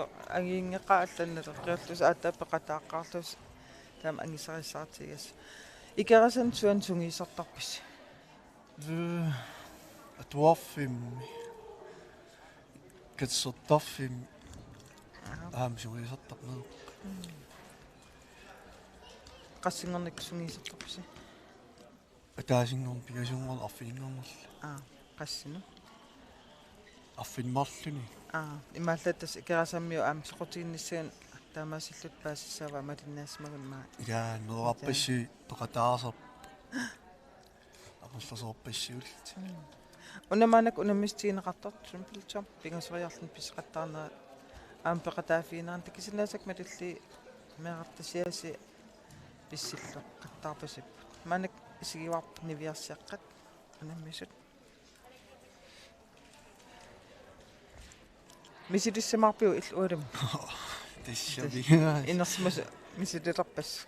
ko agiingeqaallannerqqiorlus aataappeqataaqқарлус taam angisarissartigas ikerasan suan sungiisortarpis atuarfimmi katsortarfimmi sungiisortarneruq qassingornik sungiisortarpis атаасингорн пигасунгор арфинингорнерла qassinu арфинмарлүни имааллатас икерасаммиу соқутигинниссаган таамаасиллут паассаава малиннаассмагунмаа я нораппасси тоқатаарсар апосласоорпассиулт унамаанак унаммистигинеқартор симплчам пигасориарлун писсеқаттаарнера аампеқатаафиинеран такисинаасак малилли меқартасиаси писсилло қаттаарпасип маанак исигиварп нивиарсиаққат унаммисут мисилиссамарпиу иллуалам тассавига инерсмас мисилилерпас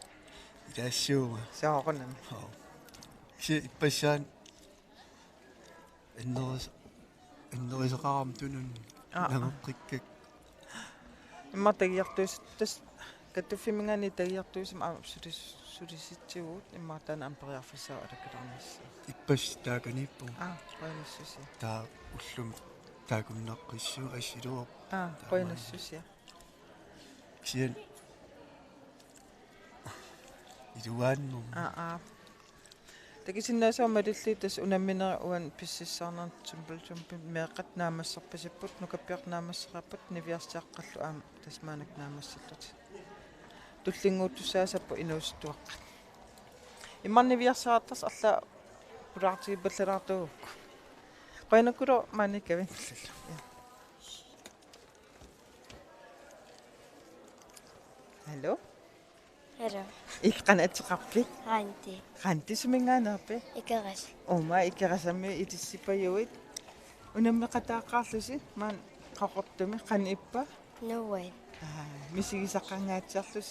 тассуума саақунами си иппассаан иннерисеқарам тунун намеққиккак имма тагиартуус тас каттуффимингани тагиартуусам сулиситсигуут иммаатаана ампериарфиссаа алаккаларнисса иппас тааканиппу қойнассуси таа уллум таакумнеққиссуу ассилуоп қойнассусия сиан идуаанну такисиннаасаа малилли тас унамминера уан писсиссаарнер симпл меэққат наамассерпасиппут нукаппиақ наамассераппут нивиарсиаққаллу аама тасмаанак наамассиллут туллингууттусаасаппу инуустуаққат иммарнивиарсаартарс арла пулаартигиппаллалаартугукку қойнаккуло маниккавин Hallo? Hallo. Iqqanatiqarpit? Ranti sumingaanarpi? Ikeras. Oma ikerasammi itissipajuit. Unammeqataaqqaarlusi maan qaqortumi qanippa? Nuwai. Misigisaqqangaatiarlus.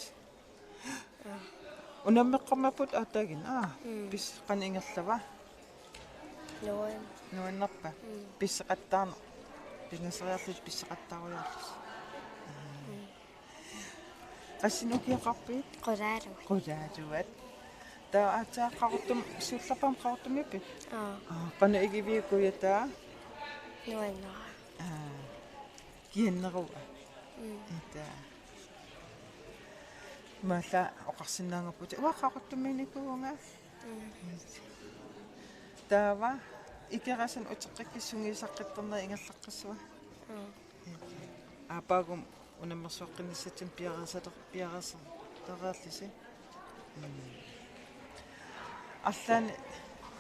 Unammeqqarmaput aatagin pis qaningerlava. Nuannarpa. Pisseqattaarna. Pingaseriarlus pisseqattaarujarlus. Qassinukiaqarpit? Qulaaruat. Taa aataaqartum suullapam qartumipit? Qana igiviukuyataa? Nuannara. Kiannerua. Taa. Maalla oqarsinnaangerput uaqaqartumiinikuunga. Taava ikerasan uteqqikkisungiisaqqitterner ingallaqqassua. Aapagum unammersuaqqinissatsin piarasa taraallisi аллаан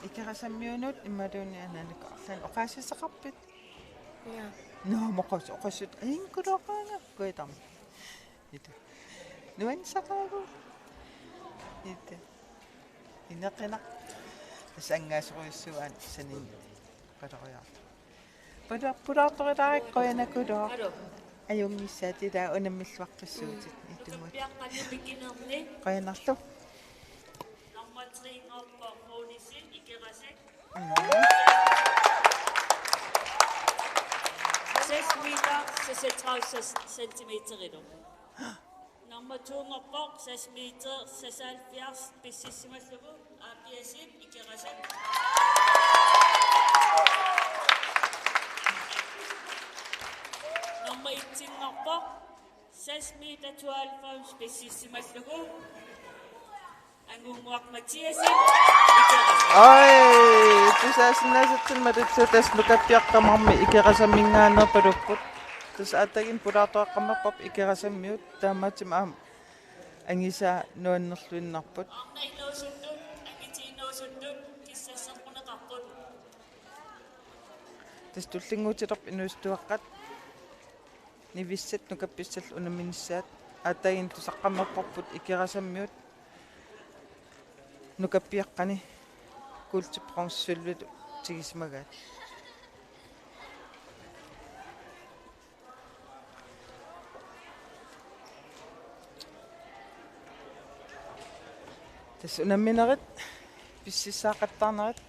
икерасаммиунут иммалууни анааник аллаан оqaassisaqarpit моqos oqassut ингулоqaanga куитам ит нуансақаагу ит инеқина сангасоруиссуаан санин қалериарта пулаарторилаарик қоянакулоо аюнгиссаатилаа унаммиллуаққиссуутит итумут қоянарлу centimeter. Nummer 2 6 meter 76 pissisimaslugu APSin ikerasan. Nummer 18 6 meter 12 pissisimaslugu angumuaq Mathiasin Ai, tusaasinaasatsin maritsuutas nukappiaqqamarmi ikerasammingaannerpalupput tus atagin pulaartoaqqamarpap ikerasammiut taamaatim aam angisa nuannerluinnarput tas tullinguutilerp inuistuaqqat nivissat nukappissall unamminissaat atagin tusaqqamarparput ikerasammiut nukappiaqqani kultiprongssullut tigismagaat tas unamminerit pississaaqattaarnerit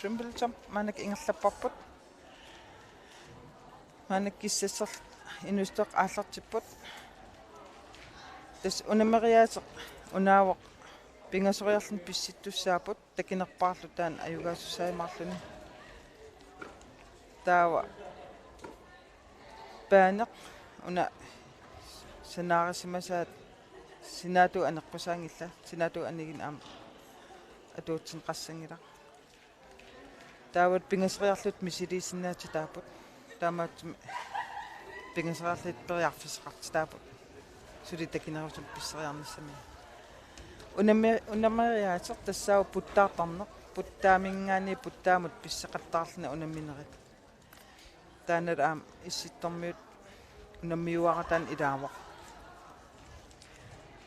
simplecham maanak ingerlapparput maanak kissasser inustaq aallartipput tas unameriaase unaawaq pingasoriarlun pissittussaaput takinerpaarlu taan ayugaasussaimарлүни taawa paaneq una sanaarisimasaat sinaatu aneqqusaangilla sinaatu anigin aam atuutsin qassangila taawat pingasoriarlut misiliisinnaati taaput taamaat pingasoriarlut periarfiseqartitaaput suli takinerusum pissariarnissami unameriaaseq tassaawa puttaartarneq puttaamingaani puttaamut pisseqattaarluna unaminerit taanat aam issittormiut unammiuarataan ilaawaq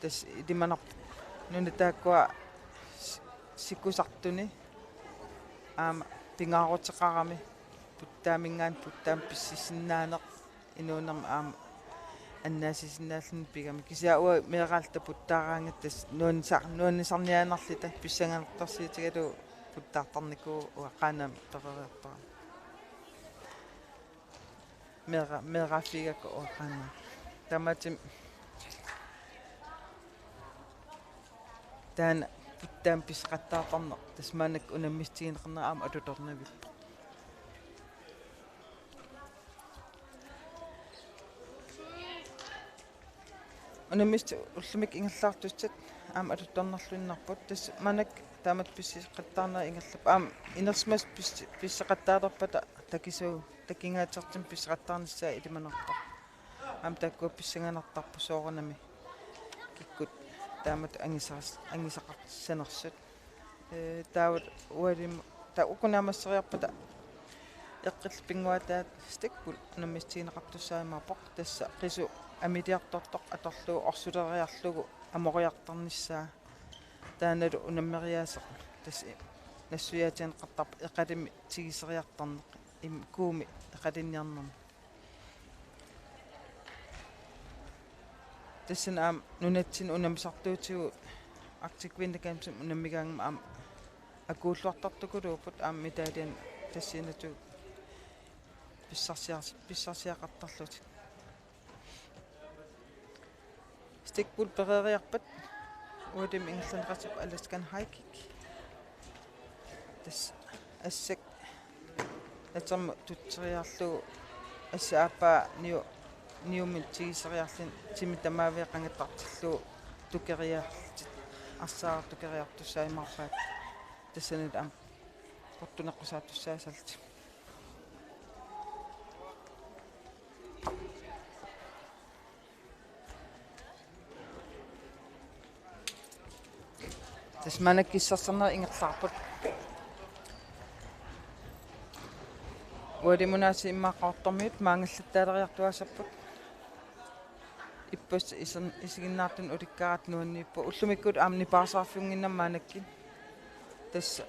tas idimanaq nunataakkua sikusartuni aama pingaaruteqarami puttaamingaan puttaam pississinnaaneq inuunerma aama аннаасисиннааллун пигами кисаауа меэрaalta puttaaraangat tas nuanisarniaanерлита писсанганертарсиитигалу puttaartarnikuu уаққаанам перериартара меэрафигакку уаққаана таматим таана puttaam писеқаттаартарне тасмаанак унаммистигинеқарнера аама атуторнавиппа unamist ullumik ingerlaartussat aam atuttornerluinnarput tas manak taamat pissiqattaarnera ingerlap aam inersmas pisseqattaalerpata takisuu takingaatertim pisseqattaarnissaa ilimanerpa aam takkua pissanganartarpu soorunami kikkut taamat angisaqarsanersut taawat ualim ta ukunamasseriarpata eqqil pinguataat stikkul unamistigineqartussaaimaapoq tassa qisu амилиарторtoq аторлуу орсулериарлугу амориарторнissaa тааналу унаммериаасеq тас нассуяатианеқартарп эқалими тигисериартарнеқ им кууми эқалинниарнерми тассан аам нунатсин унамисартуутигу актиквиннакаамсам унаммигаангма аам акууллуартартукулуупут аам митаалиан тассинату писсарсиақартарлути Stikbul pereriarpat uadim ingerlanrasip Alaskan hiking tas assek atam tutseriarlu assaapa niumit tigiseriarlin timitamaavieqangattartillu tukeriarlit arsaartukeriartussaimarpaat tassanat am portuneqqusaatussaasalti tas manak kissarserner ingerlaarput ualimunaasi immaaqaortormiut maangallattaaleriartuasarput ippas isiginnaartun ulikkaarat nuanniippu ullumikkut aamni paasaarfiunginnam maanakkin tas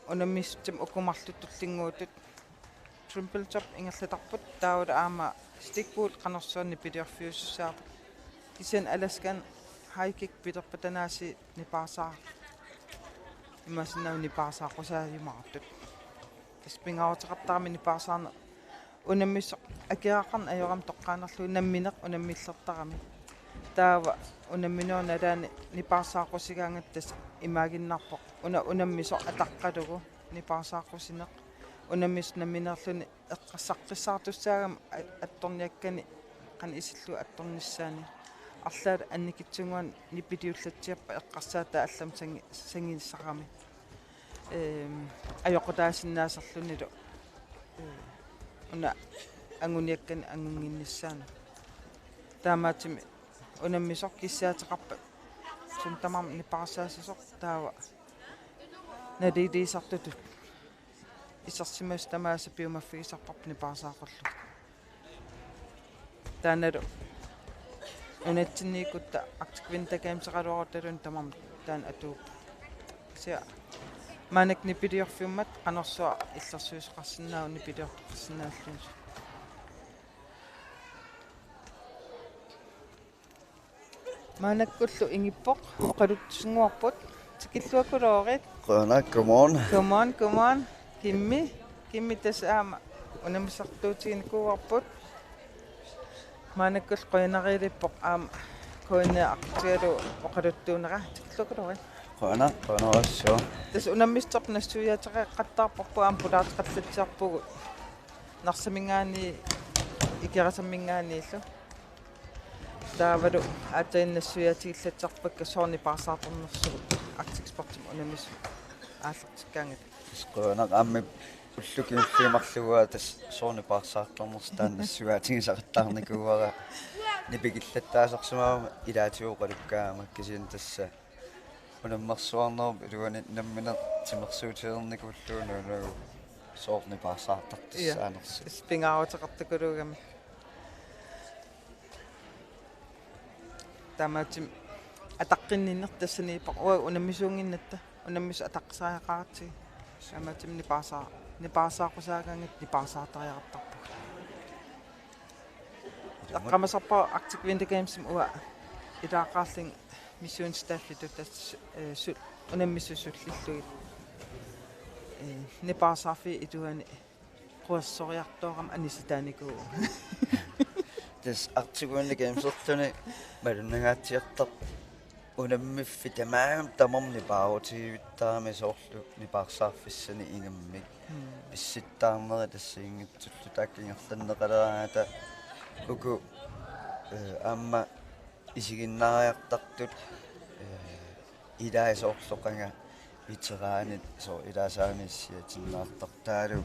unammistum ukumarlut tullinguutut triple top ingerlatarput taawala aama stickpool qanersuanni piliorfiussaarput kisen Alaskan hiking pilerpatanaasi nipaasaa имасиннауни паасааққусааюмаартут таспингааутеқартарами нипаасаарна унаммис акеақарна ажорам тоққаанерлу намминеқ унаммиллертарами таава унамминуна алаани нипаасааққусигаангат тас имаагиннарпоқ унаммисо атаққалугу нипаасааққусинеқ унаммис намминерлуни эққассаққиссаартуссаагам атторниаккани қан исиллу атторниссаани арлаат анникитсунгуан нипилиуллатсиаппа эққарсаата аллам сангиссарами ajоqutaasinnaaserlunilo una anguniakkan angunginnissaana taamaatimi unammisoq kissaateqarpa suntamam niparsaasisoq taawa naliiliisartutut isarsimas tamaasa piumaffigisarparp niparsaaqorlu taanalu Nunatsinniikutta aktikvintakaamseqaluaruttalun tamam taan atuup sia manak nipiliorfiummat qanersua illersuusqarsinnaa nipiliortoqarsinnaallun manakkullu ingippoq oqalutsinguarput tikilluakuluorit come on kimmi tasaama unamisartuutiginikuuarput Maanakul qoinariilippoq KNR aqtigalu oqaluttuunera tiklukulori. Qoinarassua. Tas unammistoq nassuiateqattaarporpu pulaarteqallatsiarpugu. Narsamingaani ikerasammingaaniillu. Taavalu aatainnassuyatigillatsarpakka soornipaarsaartornersugut artiksportum unammis aallertikkaangat. Qoinaq ammi уллукиуллиимарлугуа тас соорнипаарсаартарнерс тааннассуаатигисақаттаарникууара нипикиллаттаасарсимаама илаатиуоқалуккаама кисин тасса унаммерсуарнерп илуани намминер тимерсуутиерникуллуунуу соорнипаарсаартартассаанерсу спингааутеқартакулуугами тамаатим атаққинниннер тассаниипақ унаммисуунгиннатта унаммис атаққсаақаартиг тамаатим нипаарсаақусаагангит нипаарсаартариақартарпу таққамасарпа Arctic Winter Games уа илаақаарлин миссионстааффиту тас сул унаммиссусуллиллугит нипаарсаарфи итуани қуассориартоорам аниситааникуу тас Arctic Winter Games-ертуни малуннагаатсиартар унаммиффи тамаам таморни паавутигивиттарами соорлу нипаарсаарфиссани ингаммик писситтаарнери тассиингитсуллу тааккингерланнеқалераата уку амма исигиннаариартартут илаасоорлоқанга ветераанит со илаасааниссиатиннаартартаалу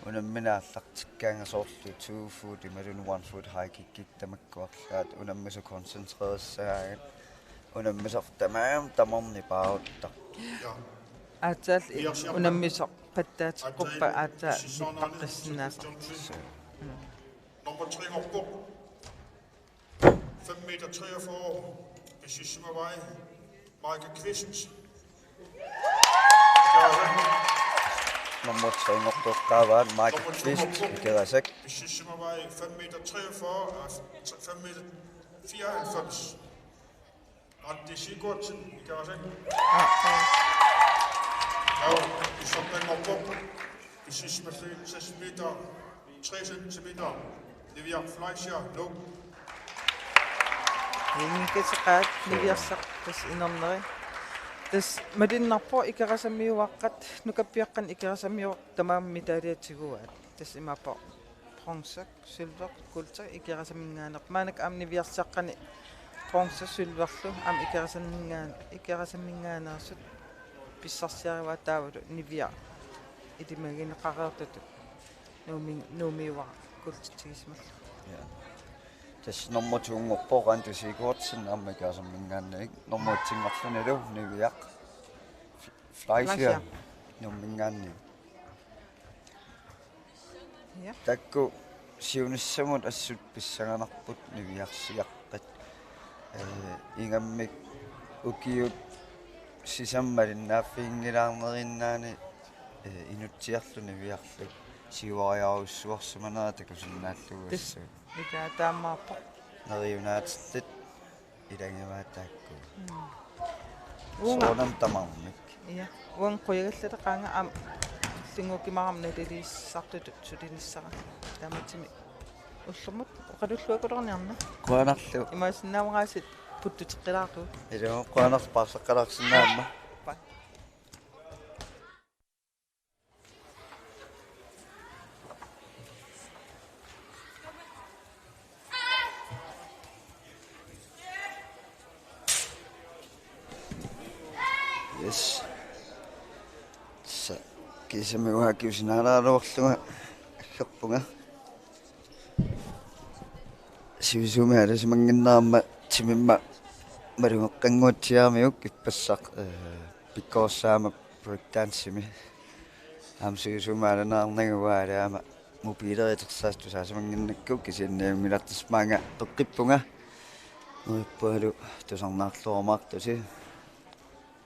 унамминааллартиккаанга соорлу 2 foot ималун 1 foot high kick тамаккуарлаат унаммису концентреерсаагат унаммисар тамаам таморни паавуттар аатаал унаммисо паттаатеққуппа аатаа паққиссинаасар Nummer 3 opbog. 5 meter 43. Besysime vej. Michael Kvissens. Nummer 3 opbog Michael Kvist ikerasak. Besysime vej 5 meter 43 5 meter 94. Andi Sigurdsen ikerasak. Ja, besysime opbog. Besysime 6 meter 3 centimeter. Livia Fleischer, no. ингитеқаат нивиарсақ тас инернери тас малиннарпо икерасамиуаққат нукаппиаққан икерасамиуақ тамаамми таалиатсигуаат тас имапо бронзак силвер гултер икерасамингаанеқ маанак амнивиарсаққани бронза силверлу ам икерасамингаанерсут писсарсиариваа таавалу нивиа илимагинеқареертуту нумиуа гултитигисмал тас nummer 2 opbog Andi Sigurdsen аммикаасаммингаанник nummer 10 нивиақ Fleischer нуммингаанни я такку сиуниссамут ассут писсаганарпут нивиарсиаққат ингаммик укиут сисаммалиннааффиингилаарнериннаани инутсиарлу нивиарлу сивариаруссуарсиманаа такусиннааллугассу ика таамааппо нариунаатиллит илангиваатаакку уунга соонам тамармик я уан қуягаллатеқаанга ам сингукимарамна лилииссартут сулиниссара тааматими уллумут оқалуллуакулерниарна куанарлу имаасиннаамагаасит путтутеққилаарту илоо куанарс паарсаққалаарсинаама yes sa kisamiwa kiusinaalaaluorluga аллерпунга сивисуми аласимангиннаама тимимма малунгеққангуутсиармиук иппассақ пиккорсаама брейкдансими амсигисума аланаарнагуа алаама мобилеритерсаасту саасамангиннакку кисиннаамилартисмаанга тоққиппунга нуиппуалу тусарнаарлуормаартуси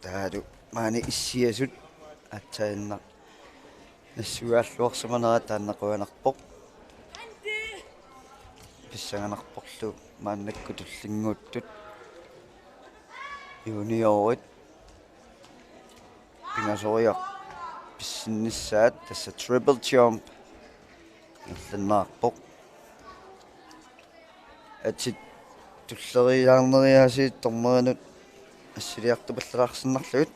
таалу маани иссиасут атсаинна нассуааллуарсаманера тааннақуанарпоқ писсаганарпорлу мааннакку туллингууттут юниорит пингасориа писсинниссаат тасса triple jump илланнаарпоқ атит туллериаарнериасиит тормеринут ассилиартупаллалаарсиннарлугит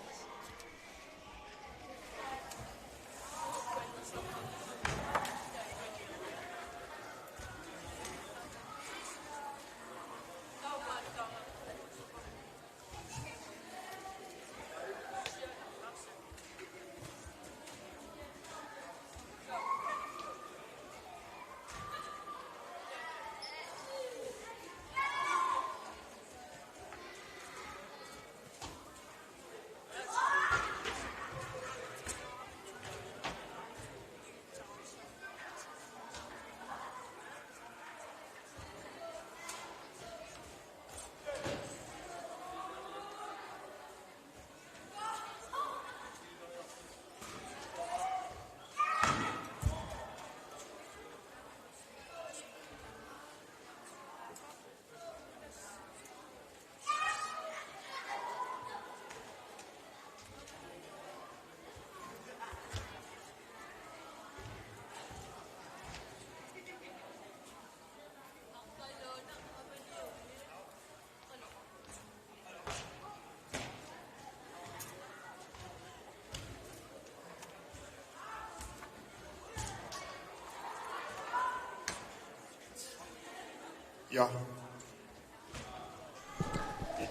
Ja.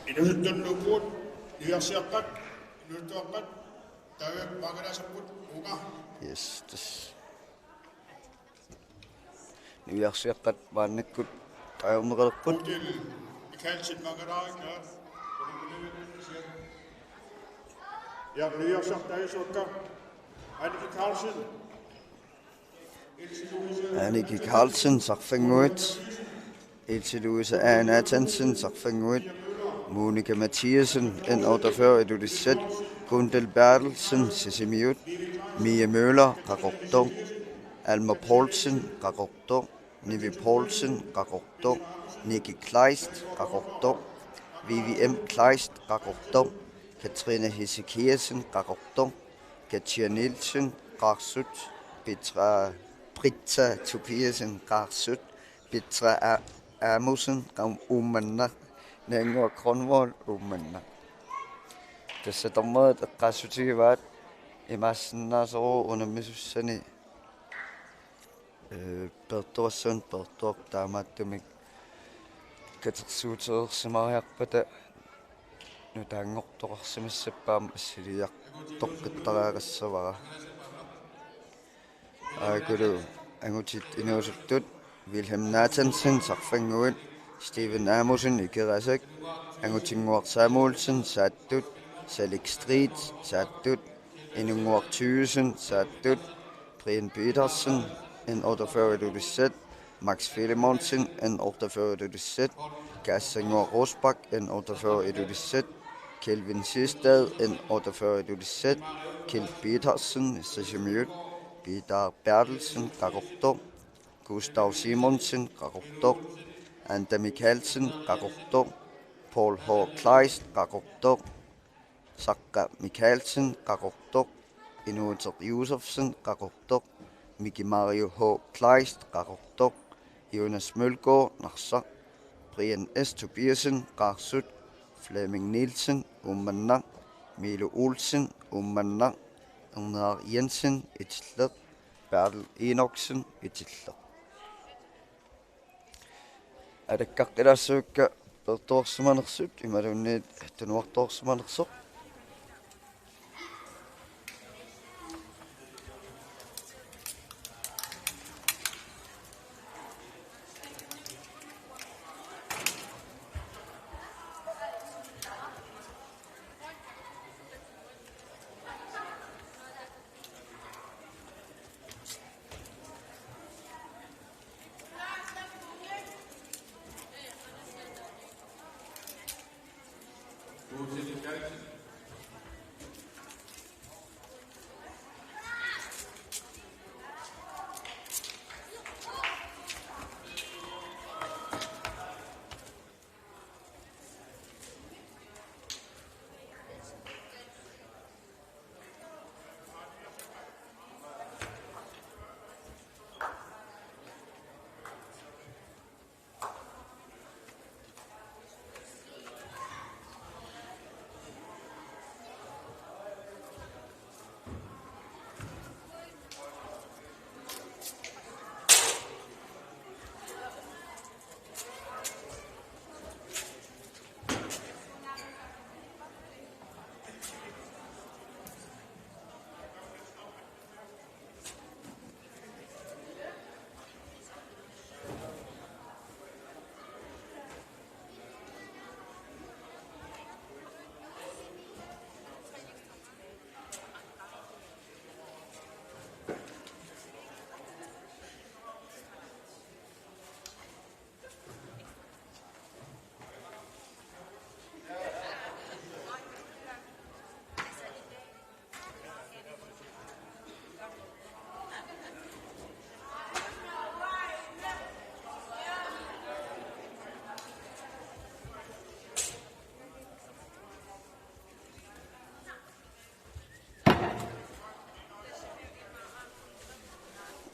Inuhutun luput, iuarsiaqqat, inuhuttuaqqat, taviak maagalasapput unga. yes tas niuarsiaqqat maannakkut taajorneqaleqqut Util, ikalsit maagalaanga. Ja, iuarsiartaisuakka. Aniki Carlsen. Aniki Carlsen sarfanguit Ilse Louise A. Nathansen sarfanguit Monika Mathiasen en 48 edudissat Gundel Bertelsen sisimiut Mia Møller qaqortor Alma Poulsen qaqortor Nivi Poulsen qaqortor Nikki Kleist qaqortor Vivi M. Kleist qaqortor Katrine Hesekiasen qaqortor Katja Nielsen qarsut Britta Tobiasen qarsut Petra Amusen ummanna Nangua Cornwall ummanna tässä tommoit qassutigivaat imaassinnaasoro unamisussani pertorsun pertor taamaattumik katersuuteersimariarpata nutaangortoqarsimassappaam assiliartoqqittaraaгассавара aakulu angutit inuusuttut Wilhelm Nathansen sarfanguit Steven Amusen ikerasak angutinguar Samuelsen saattut Salik Street saattut inunguar Thysen saattut Brian Petersen en 48 edudissat Max Felemonsen en 48 edudissat Kassanguar Rosbach en 48 edudissat Kelvin Sistad en 48 edudissat Kjeld Petersen sisimiut Peter Bertelsen qaqortor Gustav Simonsen qaqortor Anta Mikkelsen qaqortor Paul H. Kleist qaqortor Sakka Mikkelsen qaqortor Inuuter Josefsen qaqortor Miki Mario H. Kleist qaqortor Jonas Mølgaard narsaq Brian S. Tobiasen qarsut Flemming Nielsen ummanna Milo Olsen ummanna Ernar Jensen itilleq Bertel Enoksen itilleq Adakkaqilassuukka pertorsimanersut imalunniit tunuartorsimanersoq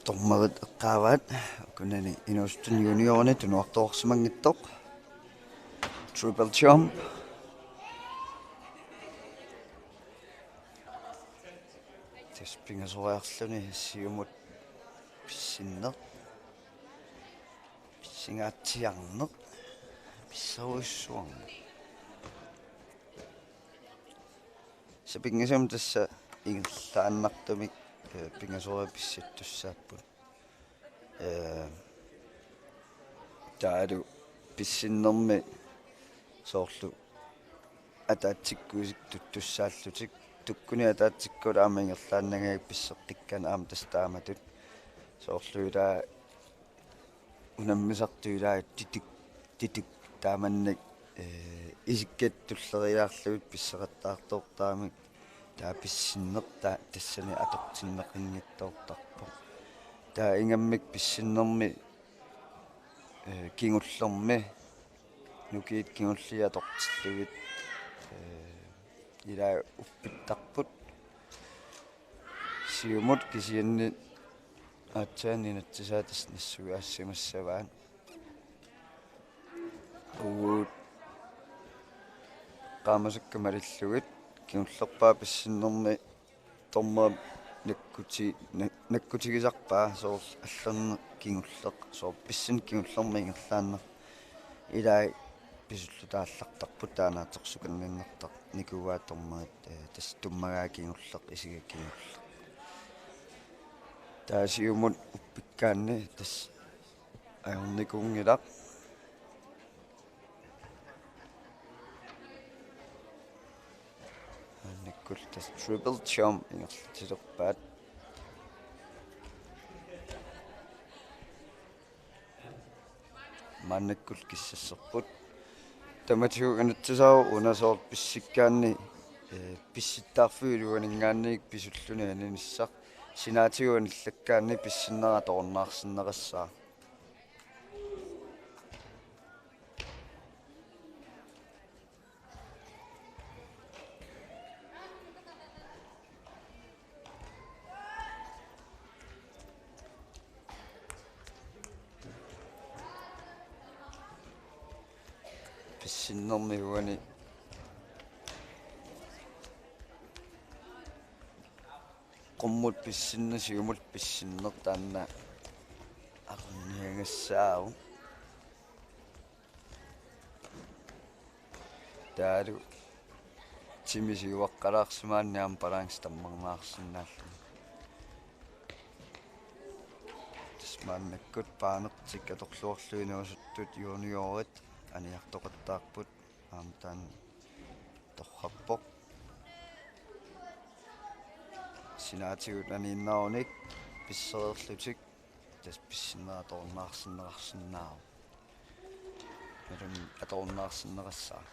Tommarit eqqaavat kunani inustun juniorne tunuartoorsimangittoq triple jump Pingasoriarluni siumut pissinneq pissingaatsiarneq pissaruissuarneq sapingasum tassa ingerlaannartumik pingasori pissittussaapпут taalu pissinnermi soorlu ataatsikkuusik tuttussaallutik tukkuni ataatsikkuula aama ingerlaannagaak pisseqtikkan aama tastaamatut soorluilaa unammisartuilaa titik taamannak isikkattulleriaarlugut pisseqattaartoortaamik taa pissinneq tassani atortinneqinngittoortarpo taa ingammik pissinnermi kingullermi nukiit kingulliatortillugit ila uppittarput siumut kisianni aatsaani natsisaatas nassugiaassimassavaan uut qaamasakkamalillugit kingullerpaa pissinnermi torma nakkutigisarpaa soor аллерне kingulleq soor pissin kingullermi ingerlaanner ilaa pisullutaallaqtarput taanaatorsukanninnertaq nikuuaatormaat tass tummagaa kingulleq isiga kingulleq taasiumut uppikkaanni tass ajornikuungilaq annikkul tass triple jump ingerlatilerpaat mannikkul kissasserput tamatiu anatsasaru unasoor pissikkaanni pissittaarfuiluaningaanniik pisulluni aninissaq sinaatigun illakkaanni pissinneraa toornaarsinneqassaa pissinnermi huani qommut pissinne siumut pissinner taanna aqunniangassaaru taalu timisiuaqqalaarsimaanniam palaangs tammarnaarsinnaallu tasmaannakkut paanertik atorluorluinuusuttut juniorит aniartoqattaarput aamtaan torrappoq sinaatigut aniinnarunik pissererlutik tas pissinneraa toornaarsinneqarsinnaaru malun atornaarsinneqassaa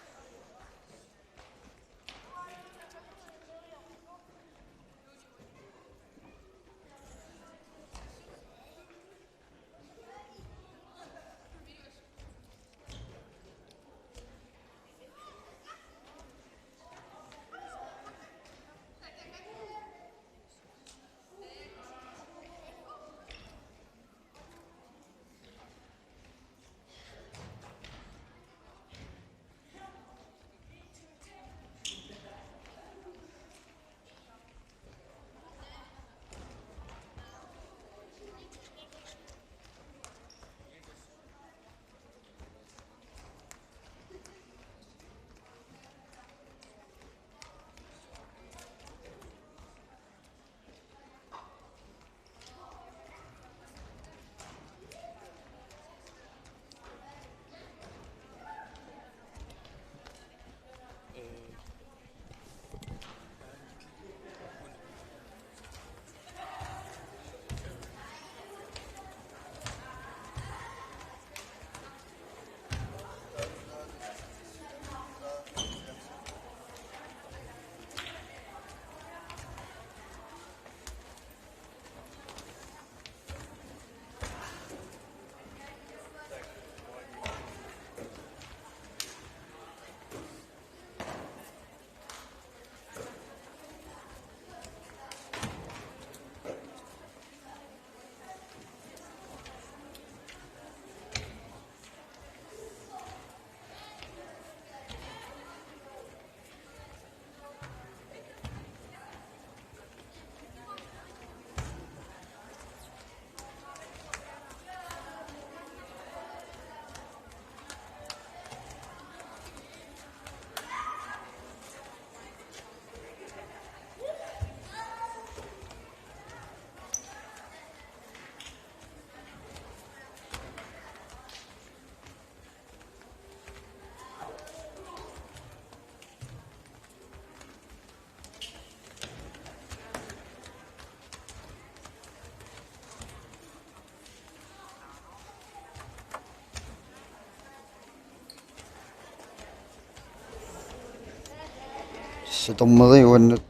тассатормери уаннут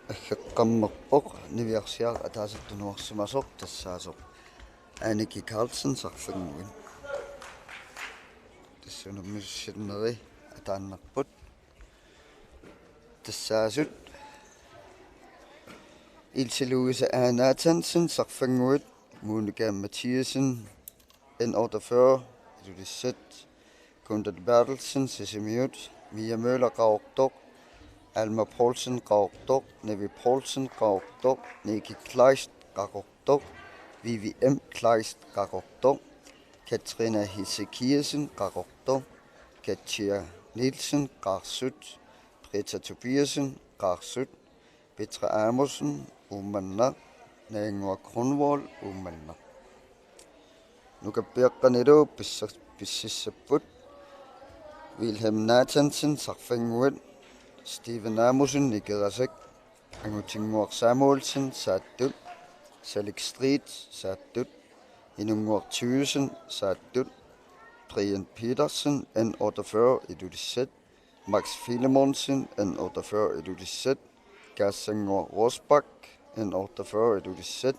аггеққаммерпоқ нивиарсиар атаасаттунуарсимасоқ тассаасоқ Aniki Carlsen сарлангуин тассунаммиссиннери атааннарпут тассаасут Ilse Louise Natansen сарлангуит Monika Mathiasen N48 Ilulisset Gunther Bertelsen Sesimiut Mia Møller Raugdok Alma Poulsen Raugdok Nevi Poulsen Raugdok Niki Kleist Raugdok Vivi M. Kleist Raugdok Katrina Hissekiesen Raugdok Katja Nielsen Rarsut Britta Tobiasen Rarsut Petra Amusen Umanna Nangor Kronvold Umanna Nukabiaqaniru Pississaput Wilhelm Nathansen Sarfanguet Steven Amusen Nikerasek Angutingor Samuelsen Sattut Salik Street Sattut Inungor Thysen Sattut Brian Petersen N48 Ilulisset Max Filemonsen N48 Ilulisset Gassangor Rosbach N48 Ilulisset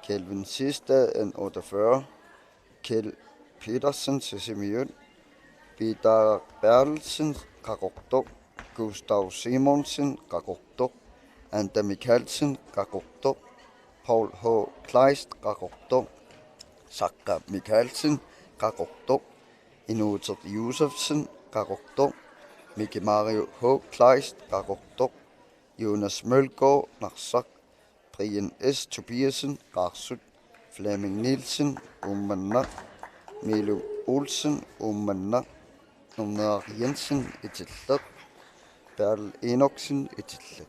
Kelvin Sistad N48 Kjell Petersen Sesimiut Vidar Bertelsen Raugdok Gustav Simonsen Raugdok Anda Mikkelsen Raugdok Paul H. Kleist Raugdok Sakka Mikkelsen Raugdok Inuter Josefsen Raugdok Mikke Mario H. Kleist Raugdok Jonas Mølgaard Narsak Brian S. Tobiasen Rarsut Flemming Nielsen Umanna Milo Olsen Umanna Numnar Jensen Itillet Bertel Enoksen Itillet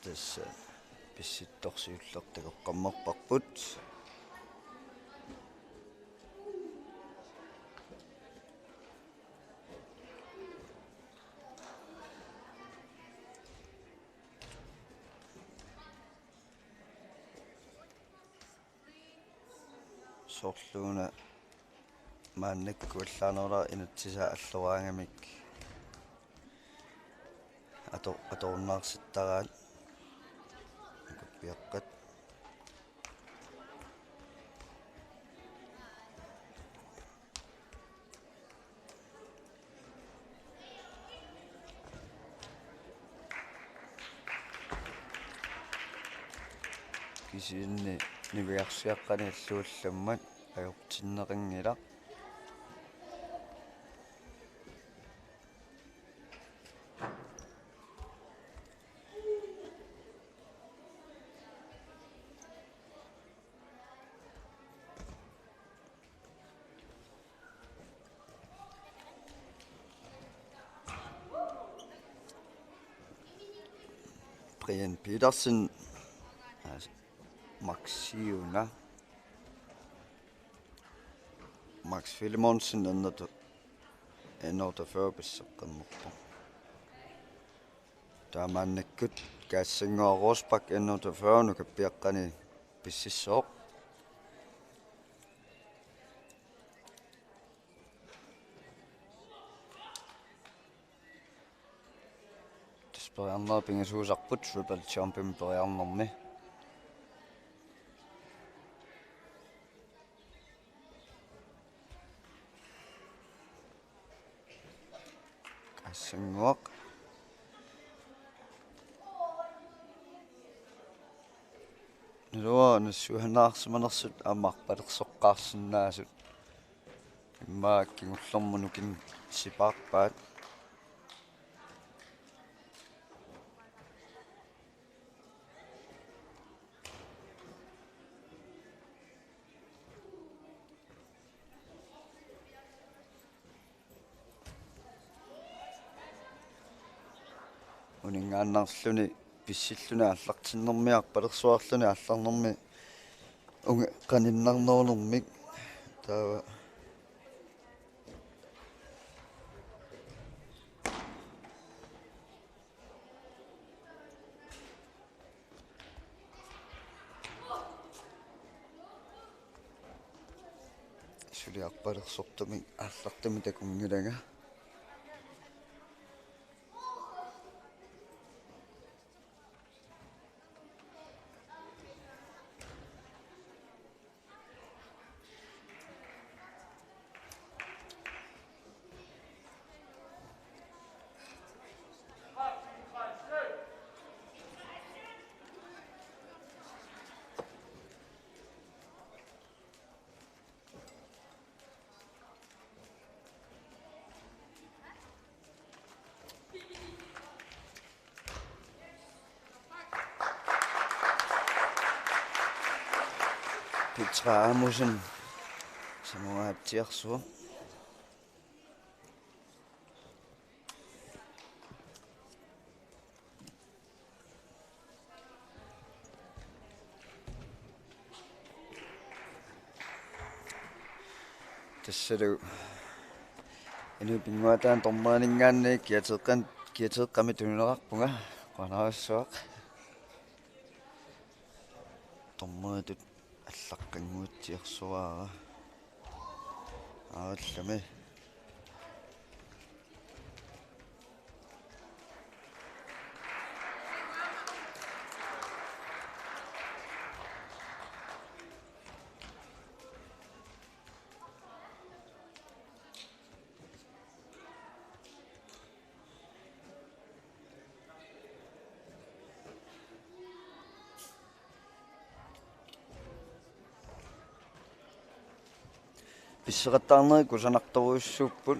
Tässä pissittorsiullertakoqqammerparput sorluuna maannakkuallaanerla inatsisaa alluraangamik atornaarsitaraat Biaqqat kisiinni niviarsiaqqani alluullammat ajortinneqingila Brian Petersen Maxiuna Max Filemonsen N48 pissaqammerpo taamaannakkut kaassangor Rosbach N48 nukappiaqqani pississooq Periarnera pingasuusarput triple champion periarnerni kassanguaq nulua nassuhanaarsimanersut ammarpalersoqqaarsinnaasut immaakkingullormunukin sipaarpaat uningaannarluni pissilluni аллартиннэрмиарпалерсуарлуни алларнэрми унга qaninнарнерунэрмик таава сулиарпалерсортумик аллартами такунгилага Petraamusen samuaatiarsua tassalu inupinguataan tormaaningaanni kiateeqqami tununerarpunga qanarassuaq tormaatut аллаққангуутсиерсуаара ааллами писсараттаарнери кусанарторуйуссууппут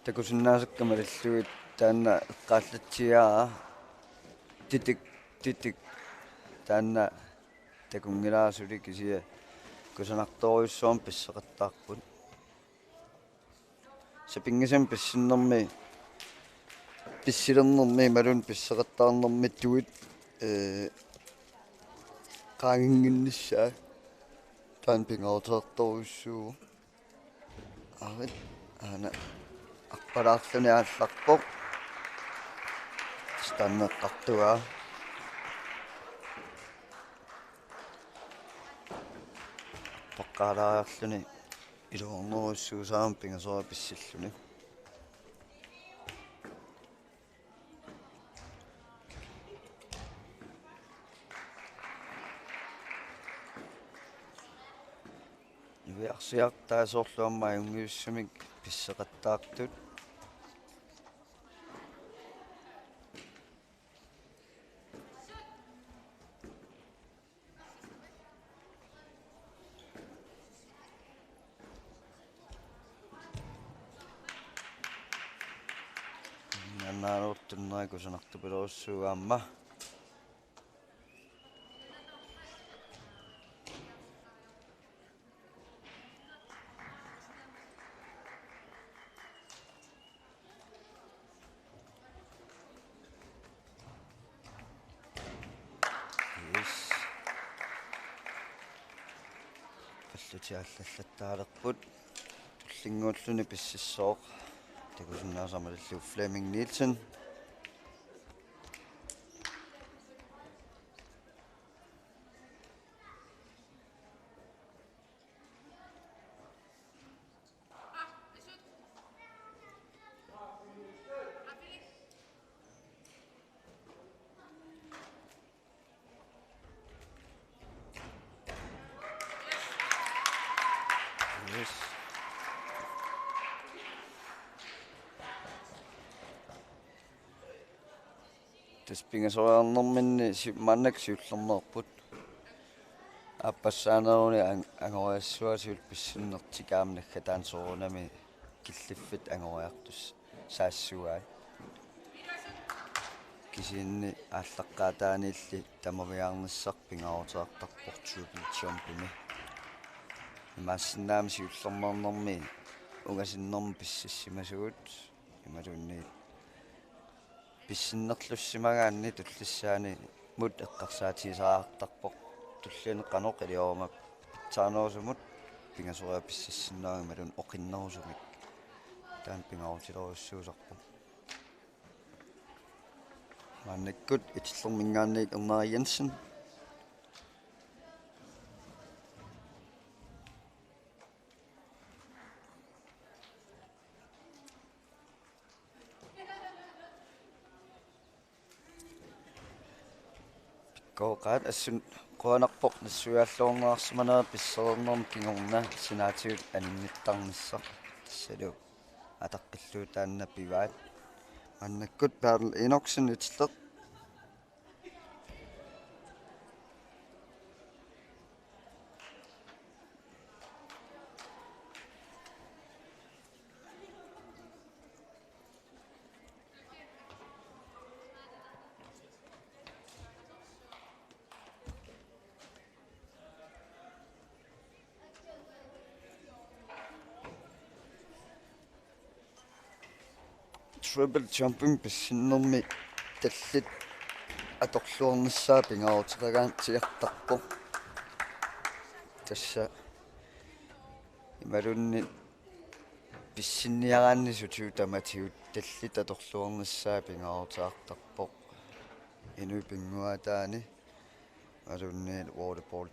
такусиннаасаккама лаллуит таанна эққааллатсигаа титик таанна такунгилаасули кисия кусанарторуйуссуам писсақаттаарпут сапингисам писсиннэрми писсилернэрми малун писсақаттаарнэрми туит qaangingиннссаа таан пингаутерторуйуссуу авит ана аппалаарлуни аалларпоқ станнеққартуа тоққалаариарлуни илуорнеруссуусаам пингасора писсиллуни Arsiartaasorluamma ungiussumik pisseqattaartut nannaarortunnerai kusanartupilerussuugaamma аллаттаалерпут туллингууллуни писсиссооқ такусиннаасамаллу Флеминг Нилсен Pingasoarnerminni mannak siullernerput аппассаанеруни ангориассуасиул писсуннертикаамнагга таансоорунами киллиффит ангориартус саассуаа кисинни ааллаққаатааниилли тамавиаарнссар пингаарутерартарпортуупилчиорпими имаассиннаами сиуллернернэрми угасиннэрми писсассимасуут ималунни писсиннерлуссимагаанни туллиссаани мут эққарсаатисаартарпоқ туллиинеққанеқ илиорма питсааноосумут пингасориа писсиссиннаангамалун оқиннерусумик таан пингаутилоруссуусарпу маннаккут итиллермингаанник Ermari Jensen Gård assun qoanarpoq nassuyaallorngaarsimanaa pisserinnerm kingorna sinaatigut aninngittarnissaq tassalu ataqqilluu taanna pivaat annakkut paarl inoksen itilleq Triple jumping pissinnermi tallit atorluornissaa pingautiqagaan tiartarpo tassa imalunni pissinniaraanni sutiu tamatigut tallit atorluornissaa pingautiartarpo inu pinguataani alunni waterboard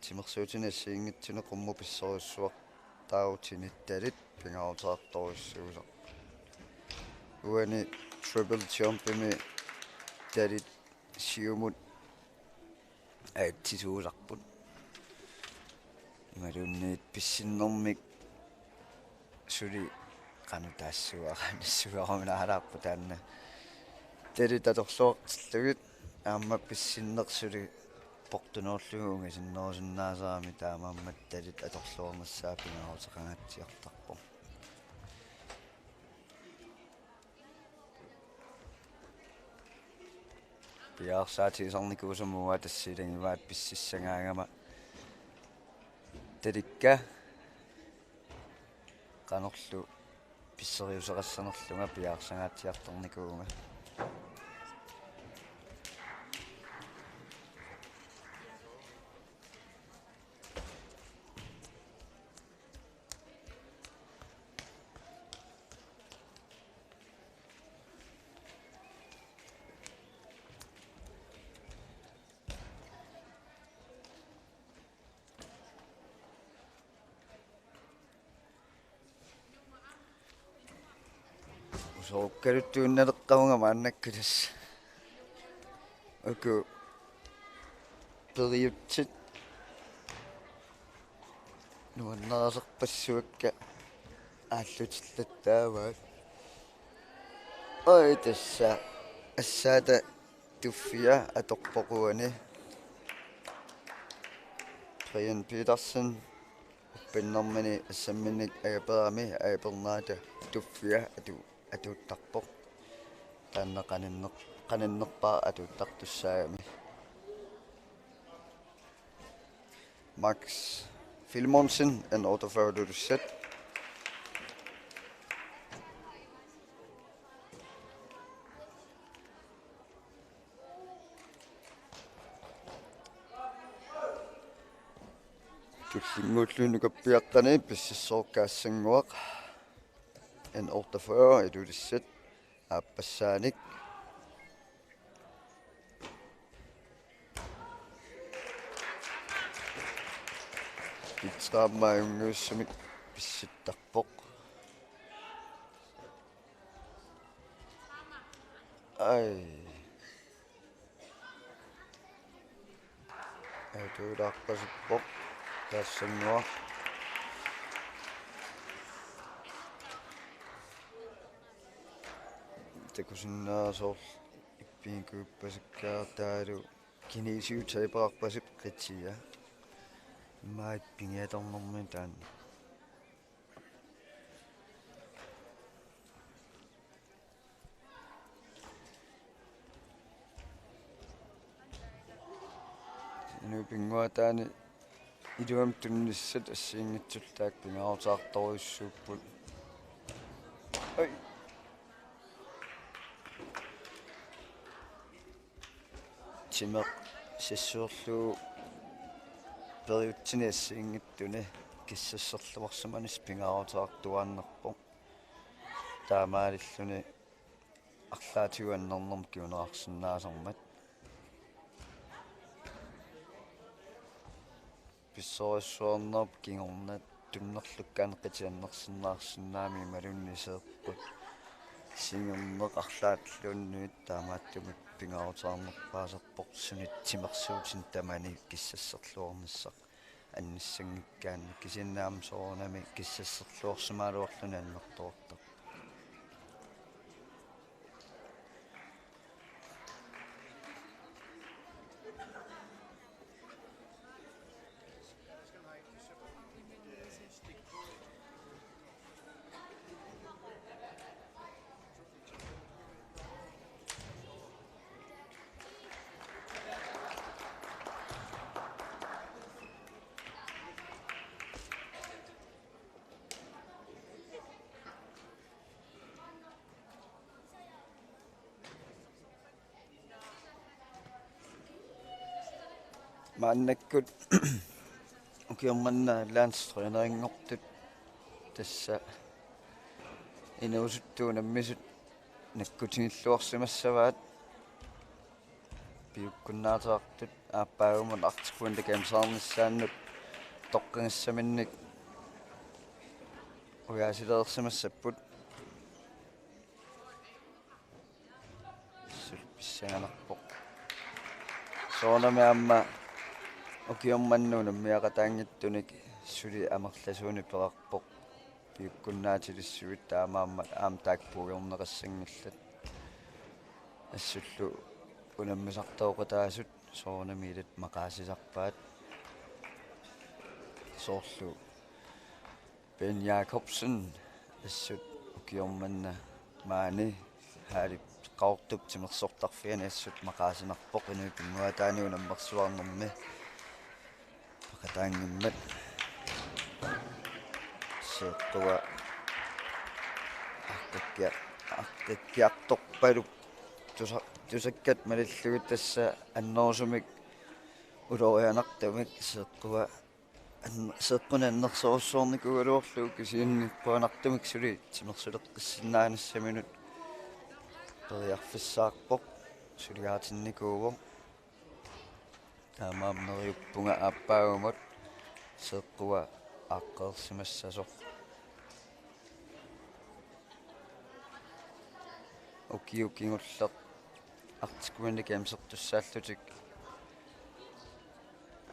timersuutini assiinngitsune qummu pissorissuartaautinittalit pingautiartorissuusa uani triple jumpimi talit siumut aattisuusarput imalunniit pissinnermik suli qanutaassuaqanissuaqaminaalaarpu taanna talit atorluortillugit aamma pissinnersuli portunoorlugu ungasinnerusinnaasaami taamaammat talit atorluornissaa pingaruteqangatsiartarpu piaarsaatiisornikuusumuga tassilangivaat pississangaangama talikka qanerlu pisseriuseqassanerlunga piaarsangaatiartornikuunga sookkaluttuunnalerqavunga maannakkulas aku periutsit nuanneraserpassuakka ааллутиллаттааваат ой тасса ассаата туффиа аторпоқуани Brian Petersen пиннэрмани ассамминник агапераами агапернаата туффиа атуuttарпоқ тааннеқаниннерпаа атуuttартуссаагами Max Filmonsen en 48 Tullinguulluunukappiaqqani pississoorkaassangguaq en 48 idulissat aappasaanik pitsaammaayunguussumik pissittarpoq ai tuulaarpasippoq taassangua takusinnaasoor ippiinkuuppasakkaartaalu kinisiutaipaqarpasip qitsia maat pingiatornermi taan inu pinguataani iluam tunnissat assiingitsullaak pingaarutaartoruissuupput ai timeq sissuurluu periutsiniassiingittuni kissasserluarsumanis pingaarutaartuaannerpo taamaalilluni арлаатигуаннэрнэрм киунеқарсинаасармат писсарtanngorniunneq кингорнат туннерлуккаанеққитианнерсиннаарсинаами малуннисеэққут сингернеқ арлаатлууннуит таамааттумик пингаарутаарнерпаасерпоқ сунитсимерсуутин тамани киссассерлуорниссақ анниссангиккаан кисиннаам соорнами киссассерлуорсумаалуорлуни аннэрторта мааннаккут укиорманна лаанстринарингортут тасса инуусуттуунаммисут наккутингиллуарсимассаваат пиуккуннаатаартут ааппаагуман артикуунда камсаарниссааннут тоққингассаминник уяасилеерсимассаппут сулписсаганарпоқ соонами амма укиорманнуунам миақатаангиттуник сули амерласууни перарпоқ пиуккуннаатилиссуит таамаамма аам таакпугернеқассангиллат ассуллу унаммисартооқатаасут соонамилат мақаасисарпаат соорлу Бен Якобсен ассут укиорманна маани хаали qaurtup timersortarfiani assut maqaasinarpoq inuipin nuataaniunammersuarnermi paqataangimmat seeqtua aqqiartorpaluk tusakkat malillugut tassa annorsumik ulorianartamik seeqquna annersoorsornikugaluorlu kisiinnipuanartumik suli timersuleqqissinnaanassaminut periarfissaarpoq suliaatinnikuuvo taamaamneriuppunga aappaagumat seeqqua aaqqeersimassasoq ukiukingulleq artikuinnik amsertussaallutik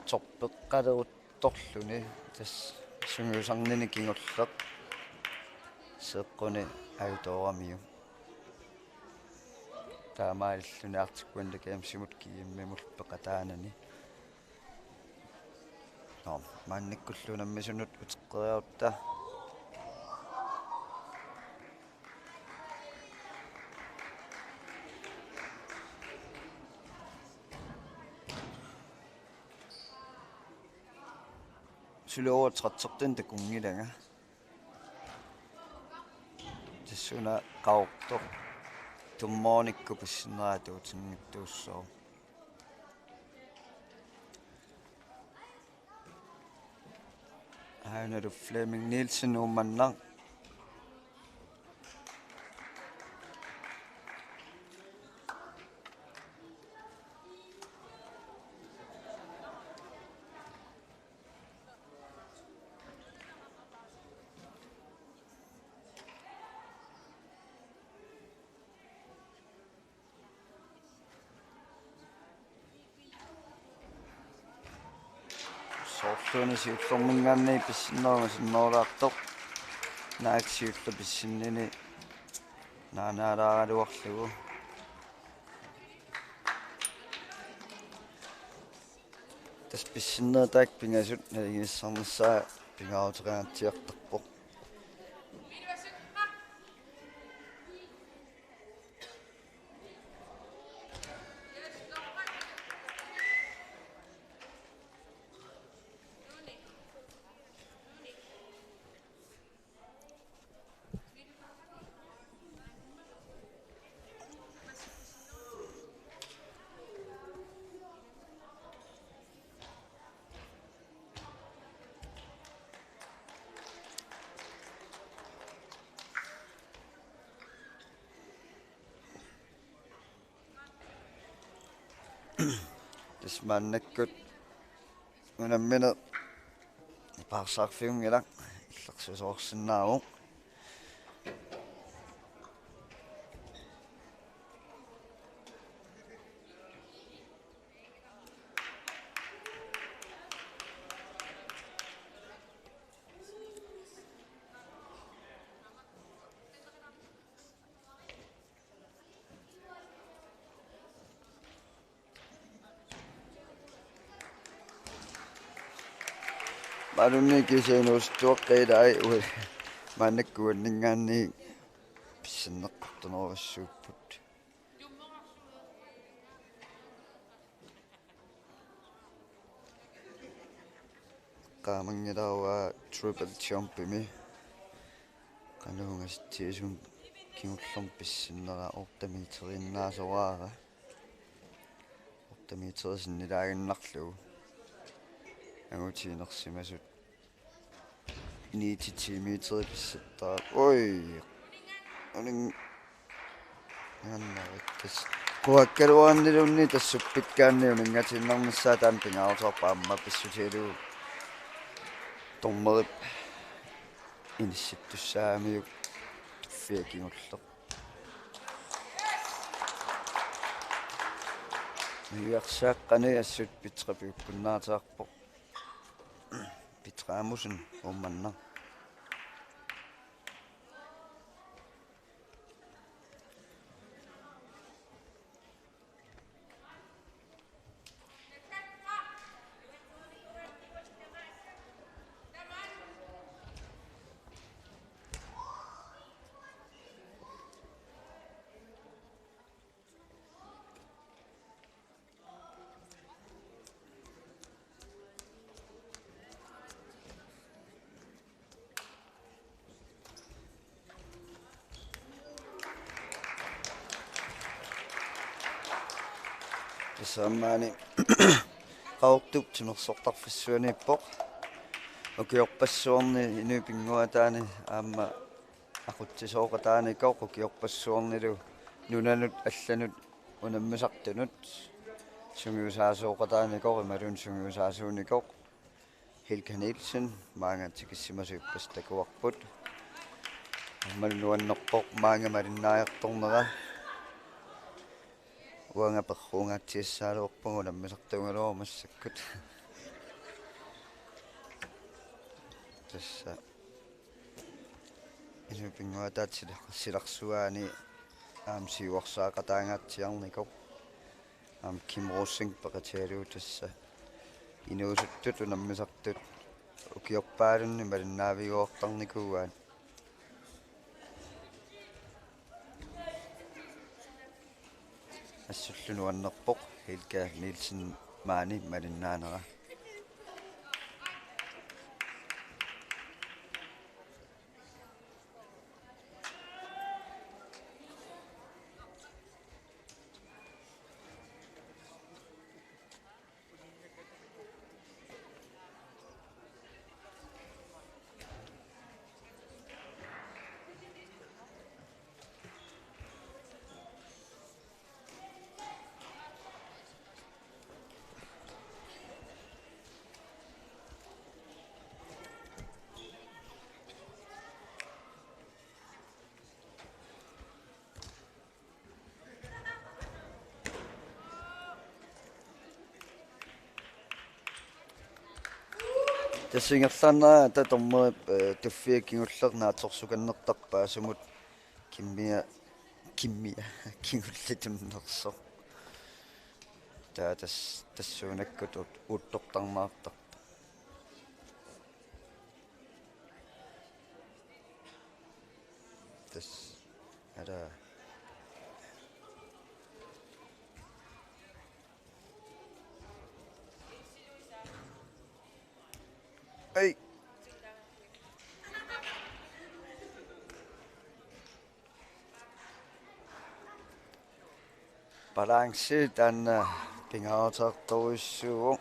torpeqqaleruttorluni tas sunguusarnini kingulleq seeqquni ajutooramiu таамааллуни артиккуанлак амсимут кииммимул пеқатаанани ном манниккуллунаммисунут утеққериарутта сулуоратсертертин такунгилага тассуна qaortoq tummonikku pissineraatuutinnittuussoo Heiner Flemming Nielsen umanna Tuonisiutlorningaanni pissinnermasinnerulaartoq naaksiullu pissinnini naanaalaaraluarlugu tas pissinnertaak pingasut naligissarnissaa pingaaruteriaatiartarpoq Tismaannakkut unammina paarsaarfiungilaq illersusoorsinnaaru Malunni kisiinuustuoqqilai maannakkuanningaanni pissanneqqortunerussuupput qaamangilaawa triple jumpimi qanuungastiisun kingullerm pissinera ortamiiterinnaasoraara ortamiiterisinnilaagannarlugu angutiinersimasut 90 meter pissattaa oi aning annarittas kuakkaluarnilunni tassuppikkaanniun ingatiinnernissaatan pingaartorpaamma pissutiilu tormerip inissittussaamiuk tuffiakingulleq miuarsaqqani assut pitrepiukkunnaataarpoq pitraamusun ummanna Sammaani qaortup tunersortarfissuaniippoq ukiorpassuorni inupinguataani aamma aqutsisooqataanikoq ukiorpassuornilu nunanut allanut unammisartunut sungiusaasooqataanikoq imalun sungiusaasuunikoq hilkanilsen maangatikissimasuuppas takuarput ammalnuannerpoq maangamalinnaajortornera uanga perruungaatiissaaluorpungu nammisartungaluormassakkut tassa inupinguataat silarsuaani siuarsaaqataangaatsiarnikoq kimrossing peqatialu tassa inuusuttut unammisartut ukiorpaalunni malinnaavigoortarnikuuaan assullunuannerpoq hilka Nielsen maani malinnaanera Tassingerlarnaa tatormerip tuffiakingullernaatorsukаннертарпаа sumut kimmia kingullitunnerso tassuunakkut uuttortarmaartar tas ala ei balansi tanna pingaartartoruissuugu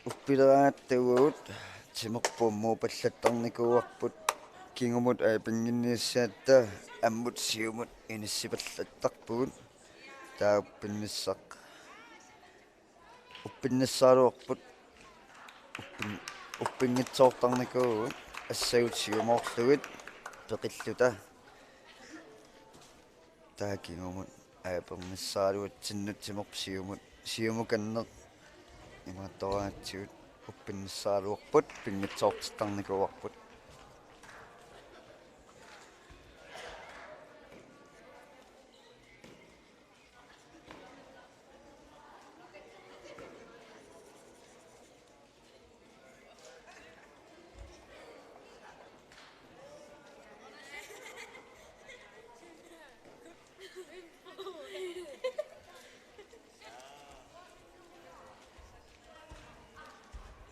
uppileraattugut timerpummu pallattarnikuarput kingumut pinginniissaatta ammut siumut inissipallattarpugut taappinnissaq uppinnissaaluarput uppingitsoortarnikuugut ассагут сиумоорлугит пеқиллута таакингумут аапэрнссаалуат синнутсимоқ сиумуканнеқ имааттораатсигут uppinnisaaluarput pingitsoortarnikuarput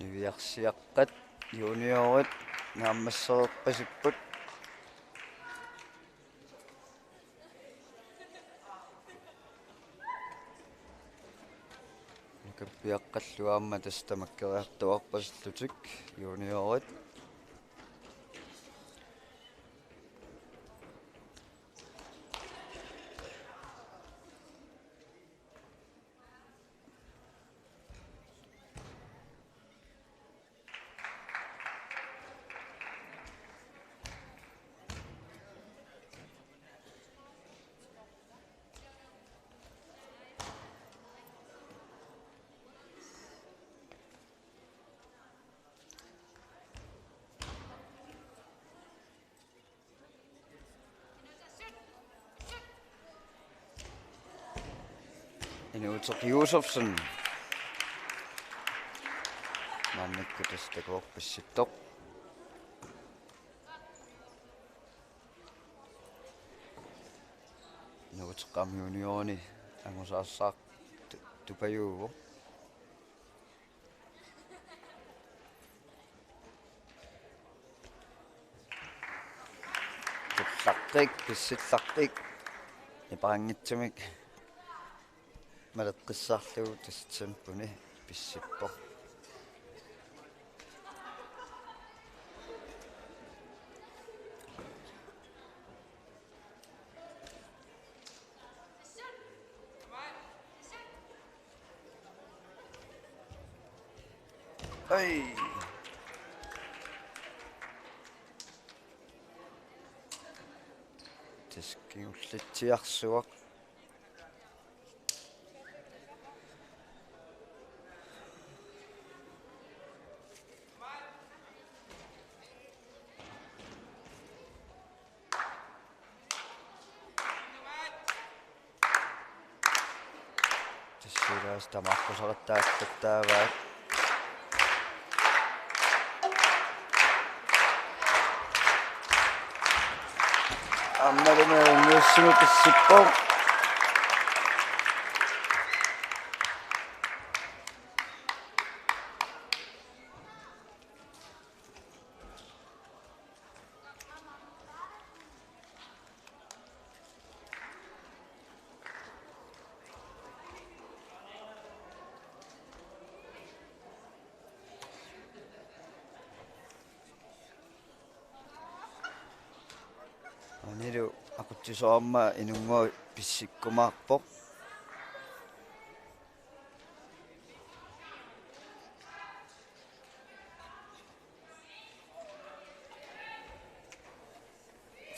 Niviarsiaqqat juniorit naammassereqqasipput kappiaqqalluaamma tastamakkeriartuarpaslutik juniorit Inuuteq Josefsen maannakkutastakуорпасситтоқ inuuteqqam juniorni angusaassaq tupajuuvo tullaqqik pissillaqqik ipaangitsimik малеққиссаарлугу тассампуни писсиппо ай таскиуллатсиарсуақ тамарпусеқаттааққаттааваа аммалуме нуссиму писсиппо Niru aqutsisoorma inunngua pissikkumaarpoq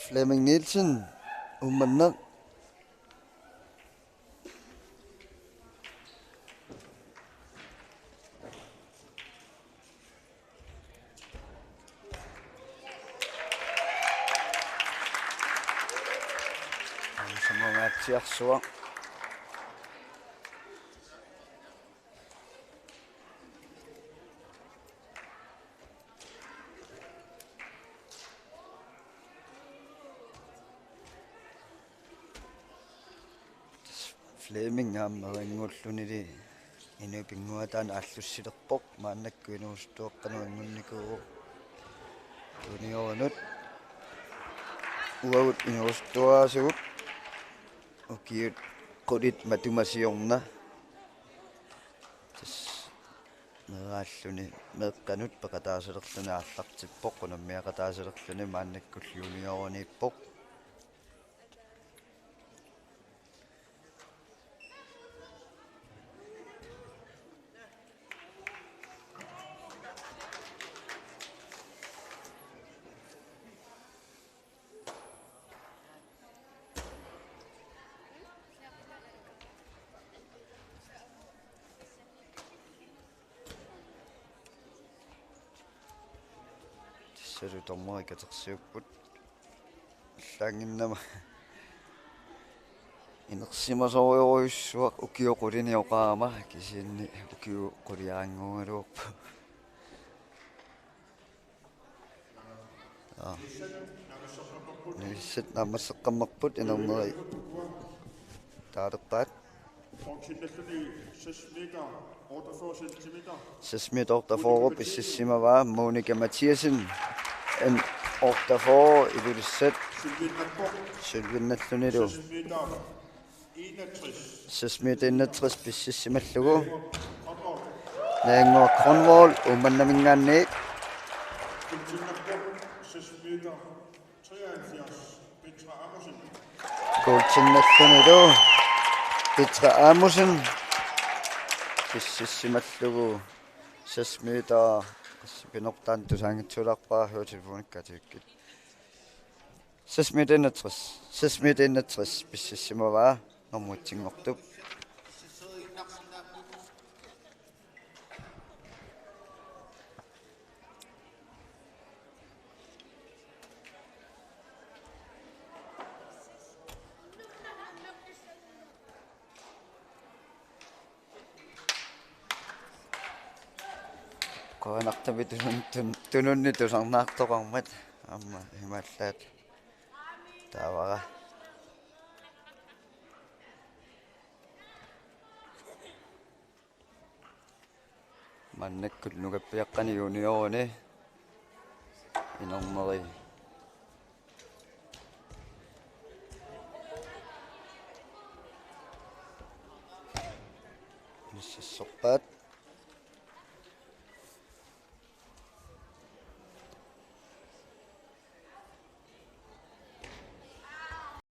Flemming Nielsen ummanneq siarsua Flemming ammaringullunili inupinguataan allussilerpoq maannakku inuustuoqqanuangunnikuugu tunioranut uagut inuustuaasugut ukiut qudit matumasiorna tas meraalluni meeqqanut peqataasalerluni aallartippoq unammiaqataasalerluni maannakkull junioruniippoq salu tormerikatersiupput иллаангиннама инерсимасориоруйуссуақ укиоқулиниоқаама кисиинни укиоқулиаангуунгалуорпу нисэт намассеққаммерпут инернери таалерпаат 6 meter daarvoor pississimavaa Monika Mathiasen en ook daarvoor i det sæt Sylvinatunido 6 meter 61 pississimallugu Nangor Kronwall umannamingaanniik 6 meter 73 Petra Amundsen Goltinatunido Petra Amundsen pississimallugu 6 meter pinortaan tusaangitsularpaa huutilipunikkaatiukkit 6 meter 61 pississimavaa normuutsinngortup koanartami tununni tusarnaartoqarmat amma himallaat taavara mannakkut nugappiaqqani junioruni inorneri nissassorpaat